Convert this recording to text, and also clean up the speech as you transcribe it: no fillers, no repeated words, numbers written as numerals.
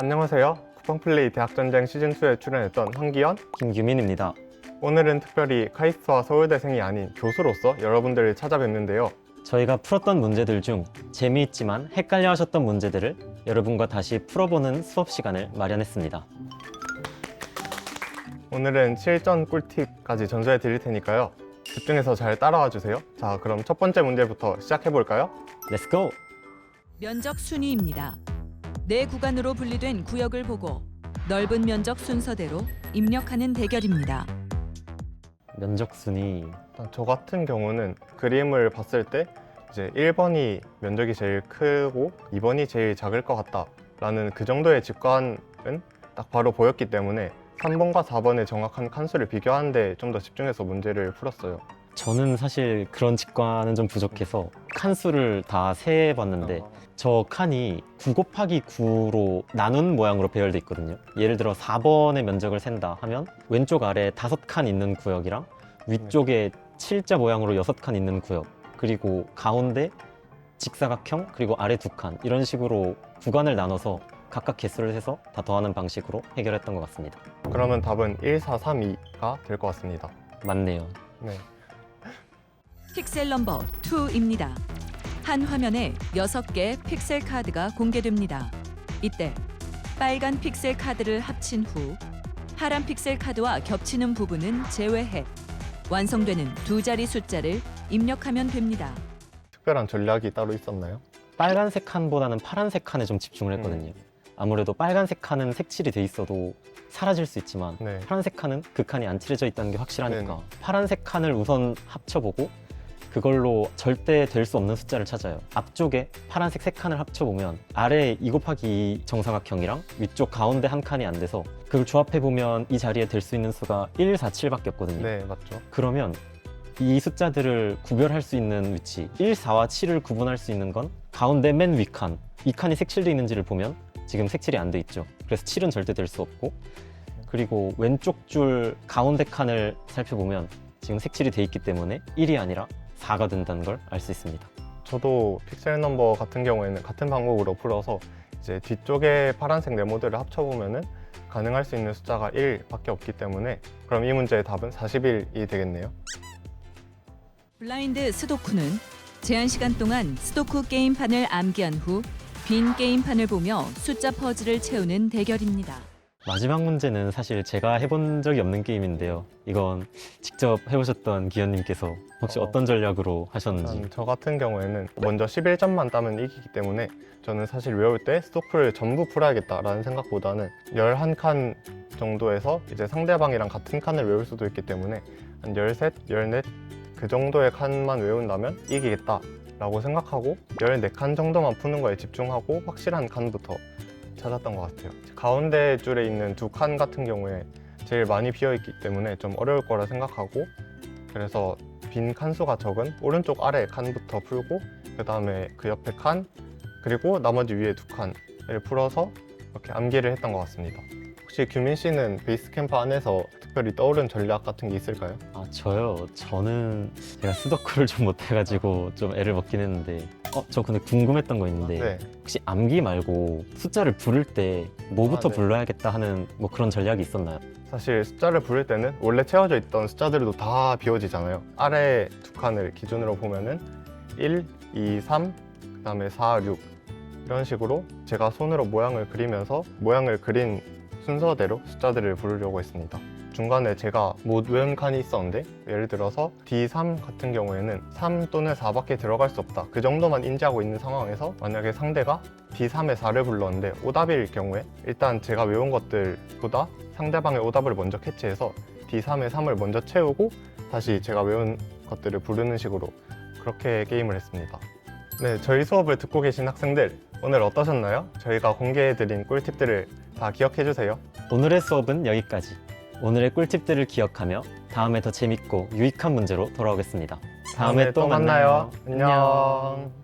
안녕하세요. 쿠팡플레이 대학전쟁 시즌2에 출연했던 황기현, 김규민입니다. 오늘은 특별히 카이스트와 서울대생이 아닌 교수로서 여러분들을 찾아뵙는데요. 저희가 풀었던 문제들 중 재미있지만 헷갈려 하셨던 문제들을 여러분과 다시 풀어보는 수업 시간을 마련했습니다. 오늘은 실전 꿀팁까지 전수해 드릴 테니까요. 집중해서 잘 따라와 주세요. 자, 그럼 첫 번째 문제부터 시작해 볼까요? Let's go! 면적 순위입니다. 네 구간으로 분리된 구역을 보고 넓은 면적 순서대로 입력하는 대결입니다. 면적 순위. 일단 저 같은 경우는 그림을 봤을 때 이제 1번이 면적이 제일 크고 2번이 제일 작을 것 같다라는 그 정도의 직관은 딱 바로 보였기 때문에 3번과 4번의 정확한 칸수를 비교하는데 좀 더 집중해서 문제를 풀었어요. 저는 사실 그런 직관은 좀 부족해서 칸수를 다 세봤는데 저 칸이 9 곱하기 9로 나눈 모양으로 배열돼 있거든요. 예를 들어 4번의 면적을 센다 하면 왼쪽 아래 5칸 있는 구역이랑 위쪽에 7자 모양으로 6칸 있는 구역, 그리고 가운데 직사각형, 그리고 아래 2칸, 이런 식으로 구간을 나눠서 각각 개수를 해서 다 더하는 방식으로 해결했던 것 같습니다. 그러면 답은 1, 4, 3, 2가 될 것 같습니다. 맞네요. 네. 픽셀 넘버 2입니다. 한 화면에 6개 픽셀 카드가 공개됩니다. 이때 빨간 픽셀 카드를 합친 후 파란 픽셀 카드와 겹치는 부분은 제외해 완성되는 두 자리 숫자를 입력하면 됩니다. 특별한 전략이 따로 있었나요? 빨간색 칸보다는 파란색 칸에 좀 집중을 했거든요. 아무래도 빨간색 칸은 색칠이 돼 있어도 사라질 수 있지만 네. 파란색 칸은 그 칸이 안 칠해져 있다는 게 확실하니까 네네. 파란색 칸을 우선 합쳐보고 그걸로 절대 될 수 없는 숫자를 찾아요. 앞쪽에 파란색 세 칸을 합쳐보면 아래 2 곱하기 2 정사각형이랑 위쪽 가운데 한 칸이 안 돼서 그걸 조합해보면 이 자리에 될 수 있는 수가 1, 4, 7밖에 없거든요. 네, 맞죠. 그러면 이 숫자들을 구별할 수 있는 위치, 1, 4와 7을 구분할 수 있는 건 가운데 맨 위 칸, 이 칸이 색칠되어 있는지를 보면 지금 색칠이 안 돼 있죠. 그래서 7은 절대 될 수 없고, 그리고 왼쪽 줄 가운데 칸을 살펴보면 지금 색칠이 돼 있기 때문에 1이 아니라 4가 된다는 걸 알 수 있습니다. 저도 픽셀 넘버 같은 경우에는 같은 방법으로 풀어서 이제 뒤쪽에 파란색 네모들을 합쳐보면은 가능할 수 있는 숫자가 1밖에 없기 때문에 그럼 이 문제의 답은 41이 되겠네요. 블라인드 스도쿠는 제한 시간 동안 스도쿠 게임판을 암기한 후 빈 게임판을 보며 숫자 퍼즐을 채우는 대결입니다. 마지막 문제는 사실 제가 해본 적이 없는 게임인데요. 이건 직접 해보셨던 기현님께서 혹시 어떤 전략으로 하셨는지. 일단 저 같은 경우에는 먼저 11점만 따면 이기기 때문에 저는 사실 외울 때 스토크를 전부 풀어야겠다라는 생각보다는 11칸 정도에서 이제 상대방이랑 같은 칸을 외울 수도 있기 때문에 한 13, 14 그 정도의 칸만 외운다면 이기겠다 라고 생각하고 14칸 정도만 푸는 거에 집중하고 확실한 칸부터 찾았던 것 같아요. 가운데 줄에 있는 2칸 같은 경우에 제일 많이 비어있기 때문에 좀 어려울 거라 생각하고 그래서 빈 칸수가 적은 오른쪽 아래 칸부터 풀고 그 다음에 그 옆에 칸 그리고 나머지 위에 2칸을 풀어서 이렇게 암기를 했던 것 같습니다. 혹시 규민 씨는 베이스 캠프 안에서 특별히 떠오른 전략 같은 게 있을까요? 아, 저요? 저는 제가 스도크를 좀 못해가지고 좀 애를 먹긴 했는데 저 근데 궁금했던 거 있는데 네. 혹시 암기 말고 숫자를 부를 때 뭐부터 네. 불러야겠다 하는 뭐 그런 전략이 있었나요? 사실 숫자를 부를 때는 원래 채워져 있던 숫자들도 다 비워지잖아요. 아래 2칸을 기준으로 보면은 1, 2, 3, 그 다음에 4, 6 이런 식으로 제가 손으로 모양을 그리면서 모양을 그린 순서대로 숫자들을 부르려고 했습니다. 중간에 제가 못 외운 칸이 있었는데 예를 들어서 D3 같은 경우에는 3 또는 4밖에 들어갈 수 없다. 그 정도만 인지하고 있는 상황에서 만약에 상대가 D3에 4를 불렀는데 오답일 경우에 일단 제가 외운 것들보다 상대방의 오답을 먼저 캐치해서 D3에 3을 먼저 채우고 다시 제가 외운 것들을 부르는 식으로 그렇게 게임을 했습니다. 네, 저희 수업을 듣고 계신 학생들 오늘 어떠셨나요? 저희가 공개해드린 꿀팁들을 다 기억해주세요. 오늘의 수업은 여기까지. 오늘의 꿀팁들을 기억하며 다음에 더 재밌고 유익한 문제로 돌아오겠습니다. 다음에 또 만나요. 안녕.